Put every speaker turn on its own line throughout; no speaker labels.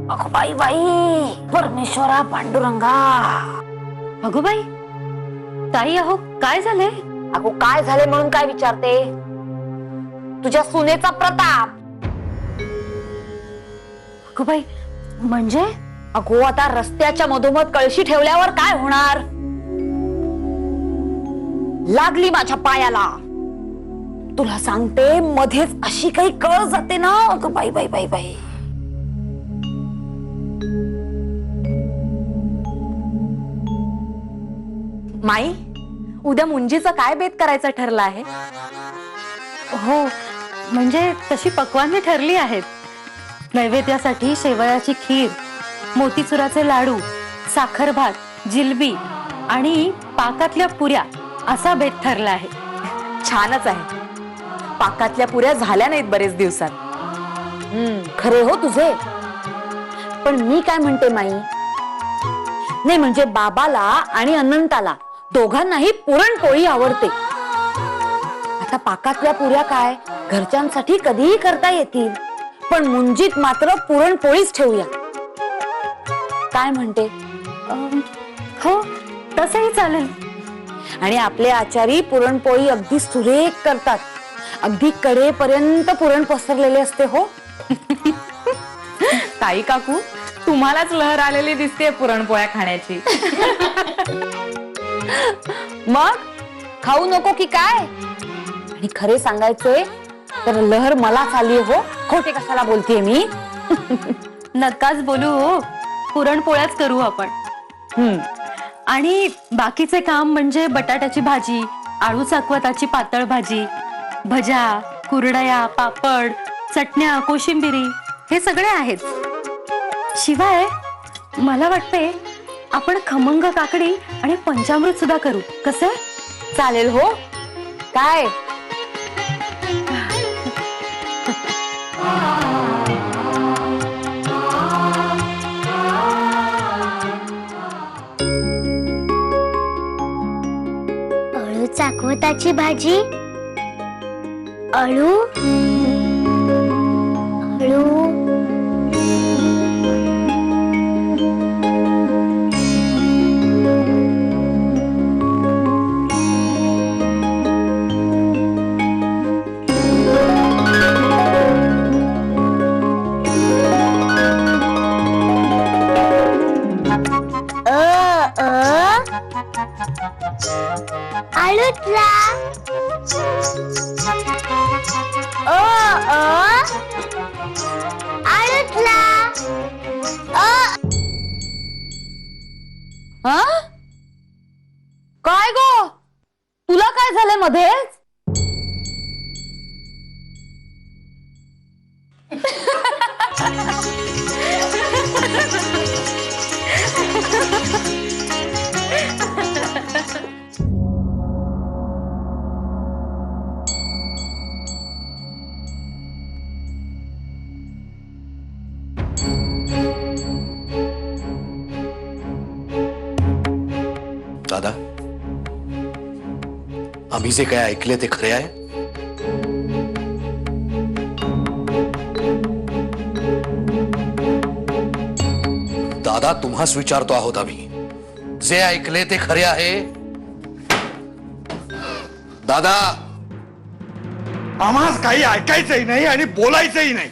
अगो बाई बाई, परमेश्वरा पांडुरंगा.
अगो बाई, ताई अहो काय झाले?
अगो काय झाले म्हणून काय विचारते? तुझ्या सुनेचा प्रताप.
अगो बाई म्हणजे?
अगो आता रस्त्याच्या मधोमध कळशी ठेवल्यावर काय होणार? लागली माझ्या पायाला. तुला सांगते मध्येच अशी काही कळ जाते ना. अगं बाई बाई बाई बाई.
माई, उद्या मुंजीचा काय बेत करायचा ठरला आहे? हो म्हणजे तशी पक्वाने ठरली आहेत. नैवेद्यासाठी शेवयाची खीर, मोतीचुराचे लाडू, साखर भात, जिलबी आणि पाकातल्या पुऱ्या असा बेत ठरला आहे.
छानच आहे. पाकातल्या पुऱ्या झाल्या नाहीत बरेच दिवसात. खरे हो तुझे. पण मी काय म्हणते माई, नाही म्हणजे बाबाला आणि अनंताला दोघांनाही पुरणपोळी आवडते. आता पाकातल्या पुऱ्या काय घरच्यांसाठी कधीही करता येतील, पण मुंजीत मात्र पुरणपोळीच ठेवूया. काय म्हणते?
हो तसंही चालेल.
आणि आपले आचारी पुरणपोळी अगदी सुरेख करतात. अगदी कडेपर्यंत पुरण पसरलेले असते हो.
ताई काकू, तुम्हालाच लहर आलेली दिसते पुरणपोळ्या खाण्याची.
मग खाऊ नको की काय? आणि खरे सांगायचे तर लहर मलाच आली हो. खोटे कशाला बोलतेय मी?
नकाच बोलू हो, पुरणपोळ्याच करू आपण. आणि बाकीचे काम म्हणजे बटाट्याची भाजी, आळू चकवताची पातळ भाजी, भज्या, कुरडया, पापड, चटण्या, कोशिंबिरी हे सगळे आहेत. शिवाय मला वाटते आपण खमंग काकडी आणि पंचामृत सुद्धा करू. कसं
चालेल हो? काय
अळू चाकवताची भाजी, अळू अळू आळूतला आळूतला.
काय गो, तुला काय झालंय मध्येच?
दादा, आम्ही जे काय ऐकले ते खरे आहे? दादा, तुम्हास विचारतो आहोत आम्ही, जे ऐकले ते खरे आहे? दादा,
आम्हाला काही ऐकायचंही नाही आणि बोलायचंही नाही.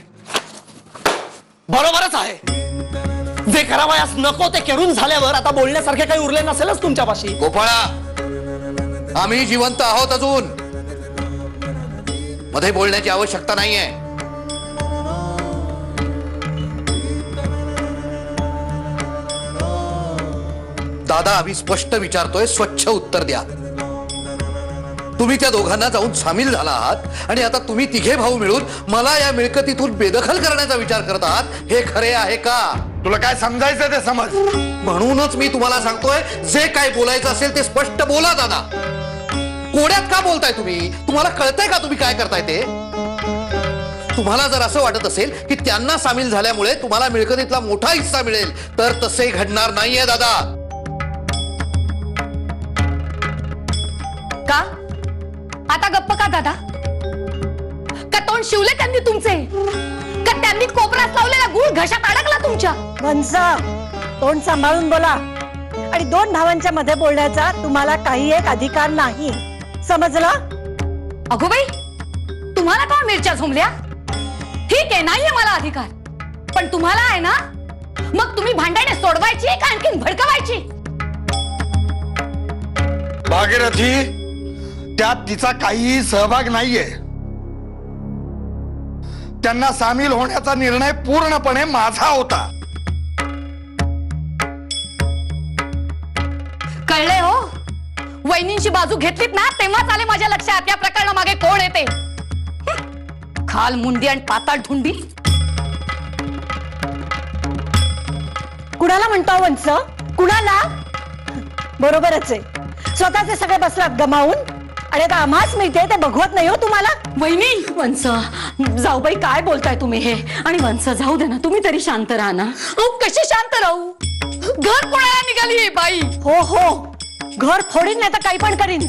बरोबरच आहे. जे करावयास नको ते करून झाल्यावर आता बोलण्यासारखे काही उरले नसेलच तुमच्यापाशी.
गोपाळा, आम्ही जिवंत आहोत अजून. मध्ये बोलण्याची आवश्यकता नाहीये. दादा, आम्ही स्पष्ट विचारतोय, स्वच्छ उत्तर द्या. तुम्ही त्या दोघांना जाऊन सामील झाला आहात आणि आता तुम्ही तिघे भाऊ मिळून मला या मिळकतीतून बेदखल करण्याचा विचार करत आहात. हे खरे आहे का?
तुला काय समजायचं ते समज.
म्हणूनच मी तुम्हाला सांगतोय, जे काय बोलायचं असेल ते स्पष्ट बोला दादा. कोड्यात का बोलताय तुम्ही? तुम्हाला कळतंय का तुम्ही काय करताय ते? तुम्हाला जर असं वाटत असेल की त्यांना सामील झाल्यामुळे तुम्हाला मिळकतीतला मोठा हिस्सा मिळेल तर तसे घडणार नाहीये दादा.
का आता गप्प का दादा? का तोंड शिवले त्यांनी तुमचे? का त्यांनी कोपऱ्यात लावलेला गुळ घशात अडकला तुमच्या?
वंश, तोंड सांभाळून बोला. आणि दोन भावांच्या मध्ये बोलण्याचा तुम्हाला काही एक अधिकार नाही, समजलं?
अगो बाई, तुम्हाला का मिरच्या झोंबल्या? ठीक आहे, नाहीये मला अधिकार, पण तुम्हाला आहे ना. मग तुम्ही भांडणे सोडवायची का आणखीन भडकवायची?
भागीरथी, त्यात तिचा काहीही सहभाग नाहीये. त्यांना सामील होण्याचा निर्णय पूर्णपणे माझा होता.
कळले हो? वहिनींची बाजू घेतलीत ना तेव्हाच आले माझ्या लक्षात या प्रकरणामागे कोण येते. खाल मुंडी आणि पाताळ धुंडी.
कुणाला म्हणतो वंश? कुणाला? बरोबरच आहे, स्वतःचे सगळे बसलात गमावून आणि आता आम्हाच मिळते ते बघवत नाही हो तुम्हाला.
वहिनी, वंश, जाऊबाई काय बोलताय तुम्ही हे? आणि वंश जाऊ दे ना, तुम्ही तरी शांत राहा ना.
अहो कशी शांत राहू? घर कोणाला निघाली ही बाई?
हो हो, घर फोडीन नाही तर काही पण करीन.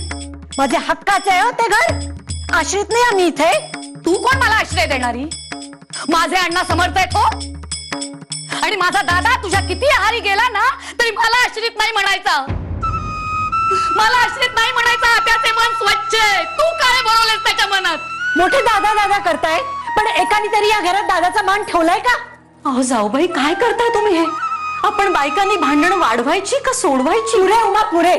माझे हक्काचे आहे हो ते घर. आश्रित नाही आम्ही इथे.
तू कोण मला आश्रय देणारी? माझे अण्णा समर्थ आहेत हो. आणि माझा दादा तुझ्या किती आहारी गेला ना तरी मला आश्रित नाही म्हणायचा. मला आश्रित नाही म्हणायचा. त्याचे मन स्वच्छ आहे. तू काय बनवलेस त्याच्या मनात?
मोठे दादा दादा करताय, पण एकाने तरी या घरात दादाचा मान ठेवलाय का?
अहो जाऊबाई काय करताय तुम्ही हे? आपण बायकांनी भांडण वाढवायची का सोडवायची?
पुरे उमा पुरे.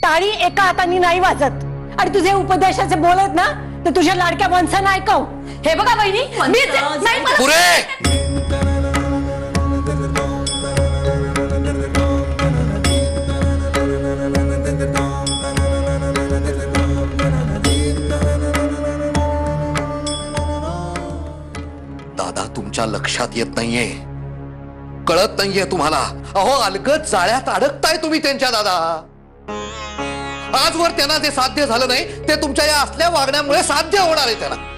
टाळी एका हाताने नाही वाजत. आणि तुझे उपदेशाचे बोलत ना तर तुझ्या लाडक्या वंशानं ऐकव.
हे बघा वहिनी, मी ते- नाही मला-
पुरे. दादा तुमच्या लक्षात येत नाहीये, कळत नाहीये तुम्हाला. अहो अलगद जाळ्यात अडकताय तुम्ही त्यांच्या दादा. आजवर त्यांना जे साध्य झालं नाही ते तुमच्या या असल्या वागण्यामुळे साध्य होणार आहे त्यांना.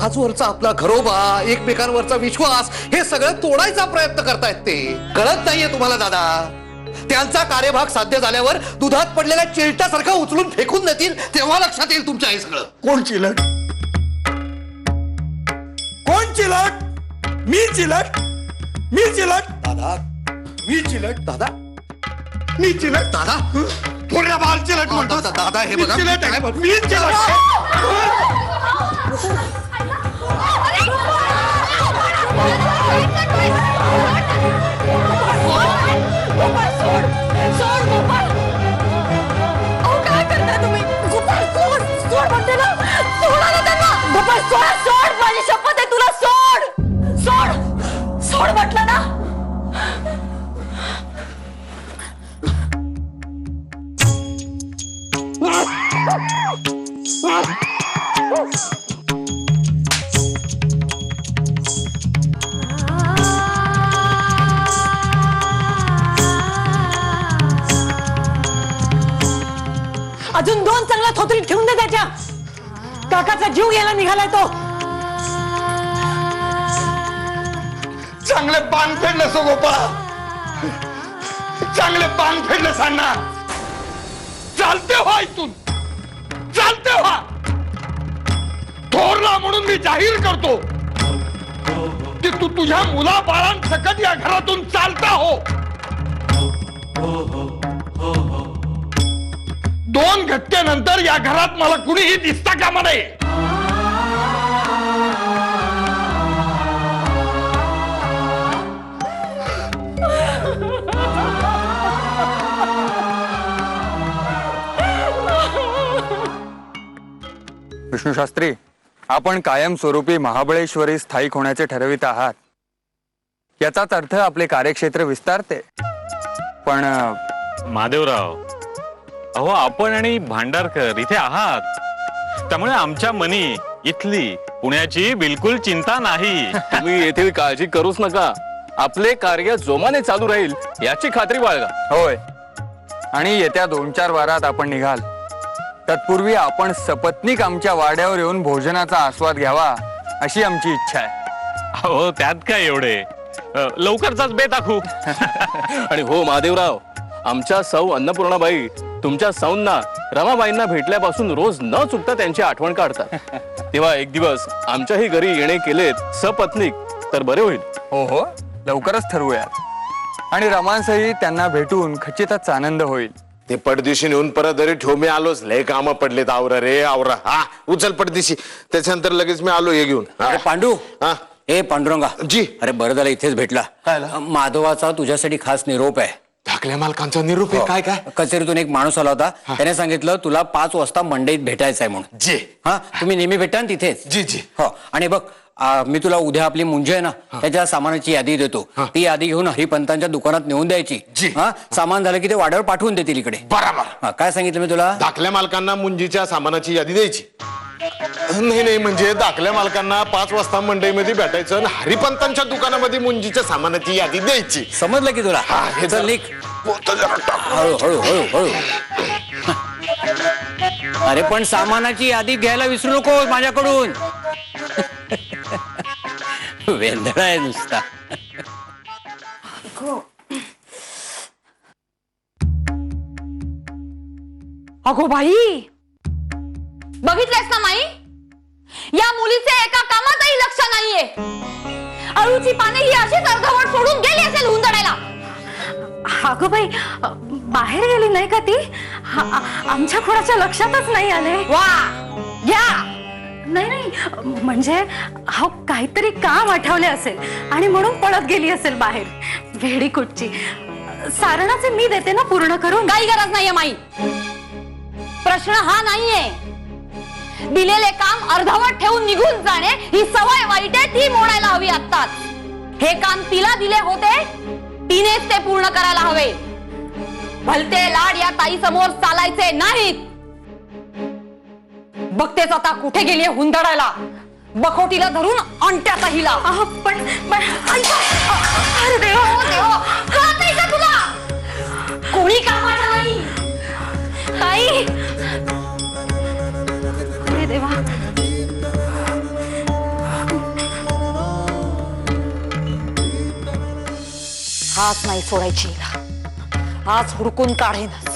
आजवरचा आपला घरोबा, एकमेकांवरचा विश्वास हे सगळं तोडायचा प्रयत्न करतायत ते. कळत नाहीये तुम्हाला दादा. त्यांचा कार्यभाग साध्य झाल्यावर दुधात पडलेल्या चिलटासारखं उचलून फेकून देतील तेव्हा लक्षात येईल तुमच्या हे सगळं.
कोण चिलट? कोण चिलट? मी चिलट? मी चिलट?
दादा,
मी चिलट?
दादा,
मी चिलट?
दादा,
थोड्या बाल चिलट म्हणतो.
दादा, हे
मी
बघा,
चिलट आहे.
काय बघ-
मी चिलट.
सोड गोपाळ. अहो काय करताय तुम्ही? गोपाळ सोड. सोड म्हणते ना. सोडा ना त्यांना. गोपाळ सोड. सोड. माझी शपथ आहे तुला. सोड. सोड. सोड म्हटलं ना.
अजून दोन चांगला थोतरी ठेवून दे त्याच्या. काकाचा जीव घ्यायला निघालाय तो.
चांगले पान फेडलं सो गोपाळ. चांगले पान फेडलं सांना. चालते व्हा इथून. चालते व्हा. थोरला म्हणून मी जाहीर करतो की तू तुझ्या मुला बाळांसकट या घरातून चालता हो. दोन घटकेनंतर या घरात मला कुणीही दिसता कामा नये.
विष्णुशास्त्री, आपण कायमस्वरूपी महाबळेश्वरी स्थायिक होण्याचे ठरवित आहात. याचाच अर्थ आपले कार्यक्षेत्र विस्तारते. पण
महादेवराव, अहो आपण आणि भांडारकर इथे आहात, त्यामुळे आमच्या मनी इथली पुण्याची बिलकुल चिंता नाही.
तुम्ही येथील काळजी करूच नका. आपले कार्य जोमाने चालू राहील याची खात्री बाळगा.
होय, आणि येत्या 2-4 वारात आपण निघाल. तत्पूर्वी आपण सपत्नीक आमच्या वाड्यावर येऊन भोजनाचा आस्वाद घ्यावा अशी आमची इच्छा आहे.
हो त्यात काय एवढे, लवकरचाच बेत आखू.
आणि हो महादेवराव, आमच्या सौ अन्नपूर्णाबाई तुमच्या सौंना रमाबाईंना भेटल्यापासून रोज न चुकता त्यांची आठवण काढतात. तेव्हा एक दिवस आमच्याही घरी येणे केलेत सपत्नीक तर बरे होईल.
हो हो, लवकरच ठरवूयात. आणि रमांसही त्यांना भेटून खचितच आनंद होईल.
ते पडदिशी नेऊन परत घरी ठेव, मी आलोच. लय काम पडलेत, आवरा रे आवरा. हा उचल पडदिशी, त्याच्यानंतर लगेच मी आलो हे घेऊन.
अरे पांडू,
हा
ए पांडुरंगा
जी.
अरे बरं झालं इथेच भेटला. माधवाचा तुझ्यासाठी खास निरोप आहे.
धाकल्या मालकांचा निरोप आहे. काय काय?
कचेरीतून एक माणूस आला होता, त्याने सांगितलं तुला 5 वाजता मंडईत भेटायचंय म्हणून.
जी.
हा, तुम्ही नेहमी भेटा ना तिथेच.
जी जी.
हो, आणि बघ मी तुला उद्या आपली मुंज आहे ना त्याच्या सामानाची यादी देतो. ती यादी घेऊन हरिपंतांच्या दुकानात नेऊन द्यायची.
जी.
हा, सामान झालं की ते वाड्यावर पाठवून देतील इकडे.
बरोबर.
हा, काय सांगितलं मी तुला?
धाकल्या मालकांना मुंजीच्या सामानाची यादी द्यायची. नाही म्हणजे धाकल्या मालकांना 5 वाजता मंडईमध्ये भेटायचं आणि हरिपंतांच्या दुकानामध्ये मुंजीच्या सामानाची यादी द्यायची.
समजलं की तुला?
हा, हे
चल
चल.
निघ.
बोलतो जरा टाकून.
हळू हळू हळू हळू. अरे पण सामानाची यादी घ्यायला विसरू नको माझ्याकडून. वेंधळा आहे नुसता.
अगो बाई, बघितलंस ना माई, या मुलीचे एका कामातही लक्ष नाहीये. अळूची पाने ही अशीच अर्धवट सोडून गेली असेल हुंदडायला.
अगं बाई, बाहेर गेली नाही का ती? आमच्या कोणाच्या लक्षातच नाही आले.
वा घ्या.
नाही म्हणजे हा काहीतरी काम आठवले असेल आणि म्हणून पळत गेली असेल बाहेर. वेडी कुठची. सारणाचे मी देते ना पूर्ण करून.
काही गरज नाहीये माई. प्रश्न हा नाहीये. दिलेले काम अर्धवट ठेवून निघून जाणे ही सवय वाईट आहे, ती मोडायला हवी आत्ताच. हे काम तिला दिले होते, तिनेच ते पूर्ण करायला हवे. भलते लाड या ताई समोर चालायचे नाहीत. बघतेच आता कुठे गेली हुंदडायला. बखोटीला धरून अंट्याचा हिला.
पण
अरे देवा, कळत नाही का तुला? कोणी कामाचं नाही.
ताई, अरे देवा.
हाच नाही सोडायची हिला. आज हुडकून काढेनच.